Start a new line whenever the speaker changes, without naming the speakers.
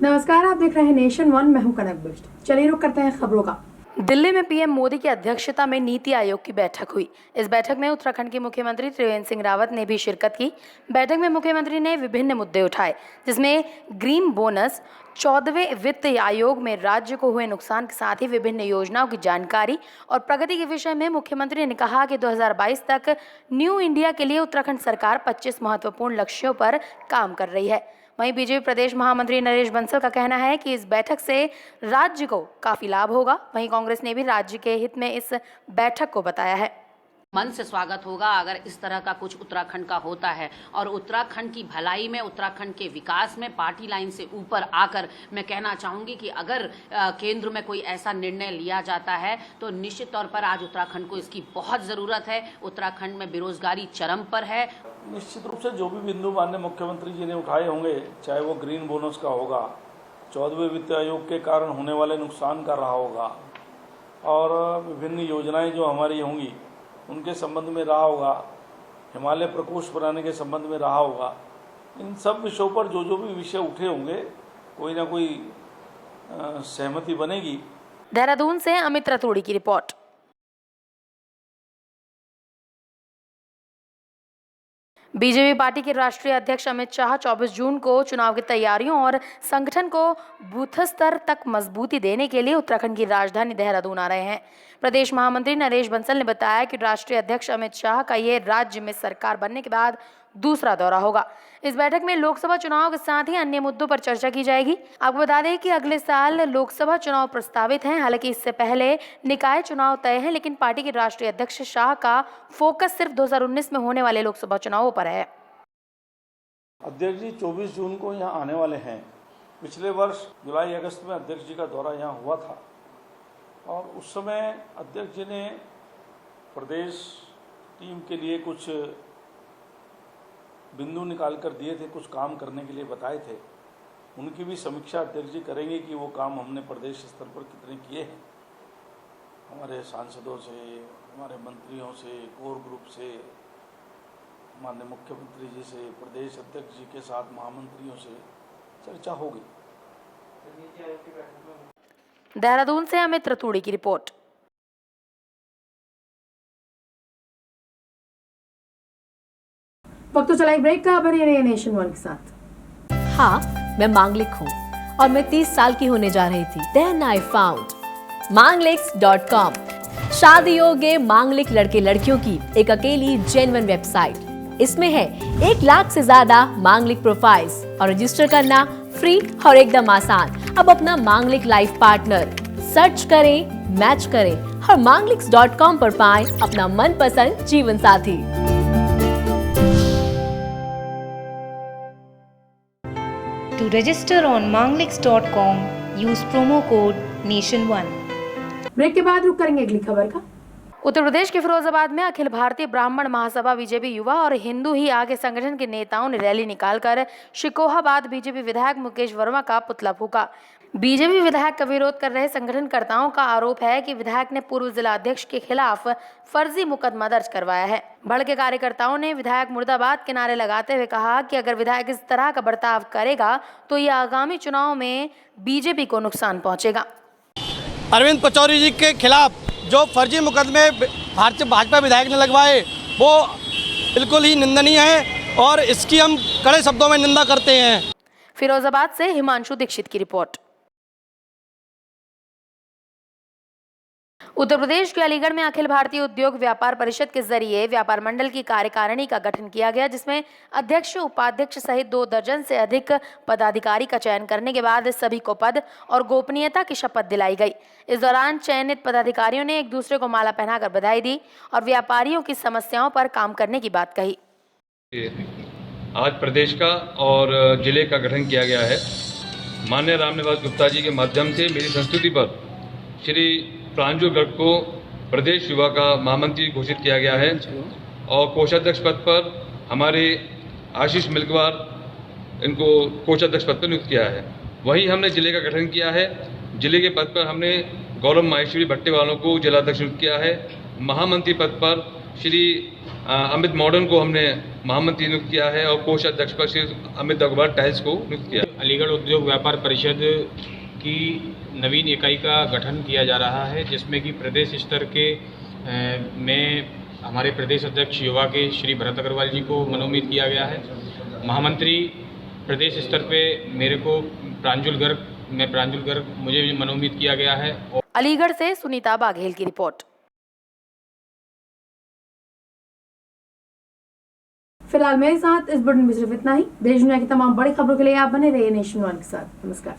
नमस्कार, आप देख रहे हैं नेशन वन। मैं हूं कनक बिष्ट। चलिए रुक करते हैं खबरों का। दिल्ली में पीएम मोदी की अध्यक्षता में नीति आयोग की बैठक हुई। इस बैठक में उत्तराखंड के मुख्यमंत्री त्रिवेंद्र सिंह रावत ने भी शिरकत की। बैठक में मुख्यमंत्री ने विभिन्न मुद्दे उठाए, जिसमें ग्रीन बोनस, 14वें वित्त आयोग में राज्य को हुए नुकसान के साथ ही विभिन्न योजनाओं की जानकारी और प्रगति के विषय में मुख्यमंत्री ने कहा कि 2022 तक न्यू इंडिया के लिए उत्तराखंड सरकार 25 महत्वपूर्ण लक्ष्यों पर काम कर रही है। वहीं बीजेपी प्रदेश महामंत्री नरेश बंसल का कहना है कि इस बैठक से राज्य को काफी लाभ होगा। वहीं कांग्रेस ने भी राज्य के हित में इस बैठक को बताया है।
मन से स्वागत होगा अगर इस तरह का कुछ उत्तराखंड का होता है और उत्तराखंड की भलाई में, उत्तराखंड के विकास में पार्टी लाइन से ऊपर आकर मैं कहना चाहूंगी कि अगर केंद्र में कोई ऐसा निर्णय लिया जाता है तो निश्चित तौर पर आज उत्तराखंड को इसकी बहुत ज़रूरत है। उत्तराखंड में बेरोजगारी चरम पर है।
निश्चित रूप से जो भी बिंदु माननीय मुख्यमंत्री जी ने उठाए होंगे, चाहे वो ग्रीन बोनस का होगा, 14वें वित्त आयोग के कारण होने वाले नुकसान का रहा होगा और विभिन्न योजनाएं जो हमारी होंगी उनके संबंध में रहा होगा, हिमालय प्रकोष्ठ बनाने के संबंध में रहा होगा, इन सब विषयों पर जो भी विषय उठे होंगे कोई ना कोई सहमति बनेगी।
देहरादून से अमित रतूड़ी की रिपोर्ट। बीजेपी पार्टी के राष्ट्रीय अध्यक्ष अमित शाह 24 जून को चुनाव की तैयारियों और संगठन को बूथ स्तर तक मजबूती देने के लिए उत्तराखंड की राजधानी देहरादून आ रहे हैं। प्रदेश महामंत्री नरेश बंसल ने बताया कि राष्ट्रीय अध्यक्ष अमित शाह का ये राज्य में सरकार बनने के बाद दूसरा दौरा होगा। इस बैठक में लोकसभा चुनाव के साथ ही अन्य मुद्दों पर चर्चा की जाएगी। आपको बता दें कि अगले साल लोकसभा चुनाव प्रस्तावित हैं। हालांकि इससे पहले निकाय चुनाव तय हैं, लेकिन पार्टी के राष्ट्रीय अध्यक्ष शाह का फोकस सिर्फ 2019 में होने वाले लोकसभा चुनावों पर है।
अध्यक्ष जी 24 जून को यहाँ आने वाले हैं। पिछले वर्ष जुलाई अगस्त में अध्यक्ष जी का दौरा यहाँ हुआ था और उस समय अध्यक्ष जी ने प्रदेश टीम के लिए कुछ बिंदु निकाल कर दिए थे, कुछ काम करने के लिए बताए थे। उनकी भी समीक्षा अध्यक्ष जी करेंगे कि वो काम हमने प्रदेश स्तर पर कितने किए हैं, हमारे सांसदों से, हमारे मंत्रियों से, कोर ग्रुप से, माननीय मुख्यमंत्री जी से, प्रदेश अध्यक्ष जी के साथ महामंत्रियों से चर्चा होगी।
देहरादून से अमित रतूड़ी की रिपोर्ट। वक्त तो चला एक ब्रेक का। बने रहिए नेशन वन के साथ।
हाँ, मैं मांगलिक हूँ और मैं 30 साल की होने जा रही थी। Then I found Mangliks.com, शादी योग्य मांगलिक लड़के लड़कियों की एक अकेली जेन्युइन वेबसाइट। इसमें है 1 लाख से ज्यादा मांगलिक प्रोफाइल्स और रजिस्टर करना फ्री और एकदम आसान। अब अपना मांगलिक लाइफ पार्टनर सर्च करें, मैच करें और Mangliks.com पर पाएं अपना मनपसंद जीवन साथी।
To register on Mangliks.com, use promo code NATION1।
Break के बाद रुक करेंगे अगली खबर का। उत्तर प्रदेश के फिरोजाबाद में अखिल भारतीय ब्राह्मण महासभा बीजेपी युवा और हिंदू ही आगे संगठन के नेताओं ने रैली निकालकर शिकोहाबाद बीजेपी विधायक मुकेश वर्मा का पुतला फूका। बीजेपी विधायक का विरोध कर रहे संगठनकर्ताओं का आरोप है कि विधायक ने पूर्व जिला अध्यक्ष के खिलाफ फर्जी मुकदमा दर्ज करवाया है। भड़के कार्यकर्ताओं ने विधायक मुर्दाबाद के नारे लगाते हुए कहा कि अगर विधायक इस तरह का बर्ताव करेगा तो ये आगामी चुनाव में बीजेपी को नुकसान पहुंचेगा।
अरविंद पचौरी जी के खिलाफ जो फर्जी मुकदमे भाजपा विधायक ने लगवाए वो बिल्कुल ही निंदनीय है और इसकी हम कड़े शब्दों में निंदा करते हैं।
फिरोजाबाद से हिमांशु दीक्षित की रिपोर्ट। उत्तर प्रदेश के अलीगढ़ में अखिल भारतीय उद्योग व्यापार परिषद के जरिए व्यापार मंडल की कार्यकारिणी का गठन किया गया, जिसमें अध्यक्ष, उपाध्यक्ष सहित 2 दर्जन से अधिक पदाधिकारी का चयन करने के बाद सभी को पद और गोपनीयता की शपथ दिलाई गई। इस दौरान चयनित पदाधिकारियों ने एक दूसरे को माला पहनाकर बधाई दी और व्यापारियों की समस्याओं पर काम करने की बात कही।
आज प्रदेश का और जिले का गठन किया गया है। माननीय रामनिवास गुप्ता जी के माध्यम से मेरी संस्तुति पर श्री प्रांजु गर्ग को प्रदेश युवा का महामंत्री घोषित किया गया है और कोषाध्यक्ष पद पर हमारे आशीष मिल्कवार इनको कोषाध्यक्ष पद पर नियुक्त किया है। वहीं हमने जिले का गठन किया है। जिले के पद पर हमने गौरव माहेश्वरी भट्टेवालों को जिलाध्यक्ष नियुक्त किया है। महामंत्री पद पर श्री अमित मॉडर्न को हमने महामंत्री नियुक्त किया है और कोषाध्यक्ष पर श्री अमित अग्रवाल टाइल्स को नियुक्त किया है।
अलीगढ़ उद्योग व्यापार परिषद की नवीन इकाई का गठन किया जा रहा है, जिसमें कि प्रदेश स्तर के में हमारे प्रदेश अध्यक्ष युवा के श्री भरत अग्रवाल जी को मनोनीत किया गया है। महामंत्री प्रदेश स्तर पे मेरे को प्रांजुल गर्ग मुझे मनोनीत किया गया है।
अलीगढ़ से सुनीता बाघेल की रिपोर्ट। फिलहाल मेरे साथ इस बुलेटिन में सिर्फ इतना ही। देश दुनिया की तमाम बड़ी खबरों के लिए आप बने रहिए नेशन वन के साथ। नमस्कार।